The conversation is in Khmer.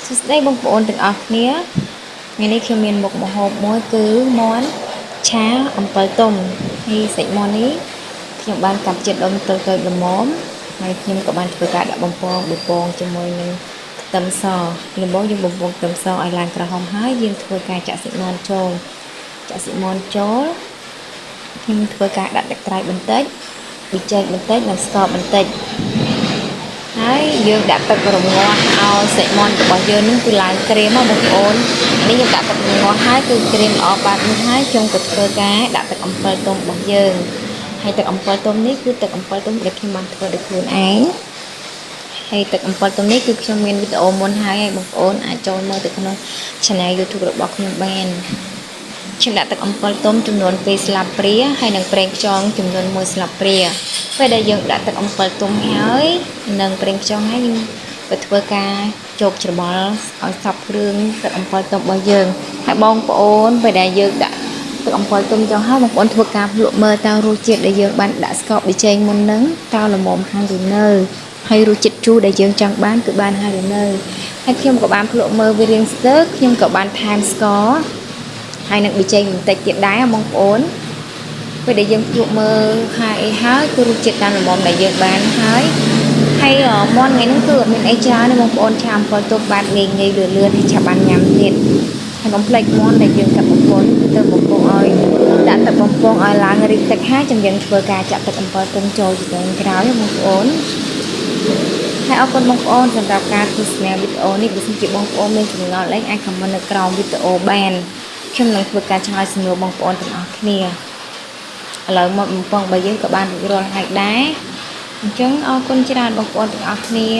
សួស្តីបងប្អូនទាំងអស់គ្នាថ្ងៃនេះខ្ញុំមានមុខម្ហូបមួយគឺមាន់ឆាអំពិលទុំហើយសាច់មាន់នេះខ្ញុំបានកាត់ជាតិដុំតូចៗល្មមហើយខ្ញុំក៏បានធ្វើការដាក់បំពងជាមួយនឹងខ្ទឹមសដំបូងយើងបំពងខ្ទឹមសឲ្យឡើងក្រហមហើយយើងធ្វើការចាក់សាច់មាន់ចូលខ្ញុំធ្វើការដាក់ទឹកត្រីបន្តិចប៊ីចេងបន្តិចនិងស្ករបន្តិចហើយយើងដាក់ទឹករងាស់ឲ្យសាច់មាន់របស់យើងនឹងគឺឡើងក្រៀមមកបងប្អូននេះខ្ញុំដាក់ទឹករងាស់ហើយគឺក្រៀមល្អបាត់នេះហើយខ្ញុំក៏ធ្វើការដាក់ទឹកអំពិលទុំរបស់យើងហើយទឹកអំពិលទុំនេះគឺទឹកអំពិលទុំដែលខ្ញុំបានធ្វើដោយខ្លួនឯងហើយទឹកអំពិលទុំនេះគឺខ្ញុំមានវីដេអូមុនហើយបងប្អូនអាចចូលមើលទៅក្នុង Channel YouTube របស់ខ្ញុំបានខ្ញុំដាក់ទឹកអំពិលទុំចំនួន2ស្លាបព្រាហើយនិងប្រេងខ្យងចំនួន1ស្លាបព្រាពេលដែលយើងដាក់ទឹកអំពិលទុំហើយនិងប្រេងខ្យងហើយយើងទៅធ្វើការជោគច្របល់ឲ្យសព្វគ្រឿងទឹកអំពិលទុំរបស់យើងហើយបងប្អូនពេលដែលយើងដាក់ទឹកអំពិលទុំចុះហើយបងប្អូនធ្វើការភ្លក់មើលតើរសជាតិដែលយើងបានដាក់ស្ករប៊ីចេងមុនហ្នឹងតើល្មមហើយឬនៅហើយរសជាតិជូរដែលយើងចង់បានគឺបានហើយឬនៅហើយខ្ញុំក៏បានភ្លក់មើលវារៀងស្ទើរខ្ញុំក៏បានថែមស្ករហើយនឹងប៊ីចេងបន្តិចទៀតដែរបងប្អូនពេលដែលយើងភ្លក់មើលហើយគឺរសជាតិតាមល្មមដែលយើងបានហើយមាន់ថ្ងៃនេះគឺអត់មានអីច្រើនទេបងប្អូនឆាអំពិលទុំបានងាយលឿនហើយឆាប់បានញ៉ាំទៀតហើយកុំភ្លេចមាន់ដែលយើងកាត់បំពងទៅបំពងឲ្យដាក់ទឹកបំពងឲ្យឡើងរីកទឹកហើយចាំយើងធ្វើការចាក់ទឹកអំពិលទុំចូលជាដើមក្រោយបងប្អូនហើយអរគុណបងប្អូនសម្រាប់ការទស្សនាវីដេអូនេះបើសិនជាបងប្អូនមានចម្ងល់អីអាចខមមិននៅក្រោមវីដេអូបានខ្ញុំនឹងធ្វើការឆ្លើយសំណួរបងប្អូនទាំងអស់គ្នាឥឡូវមកបំពងរបស់យើងក៏បានរួចរាល់ហើយដែរអញ្ចឹងអរគុណច្រើនបងប្អូនទាំងអស់គ្នា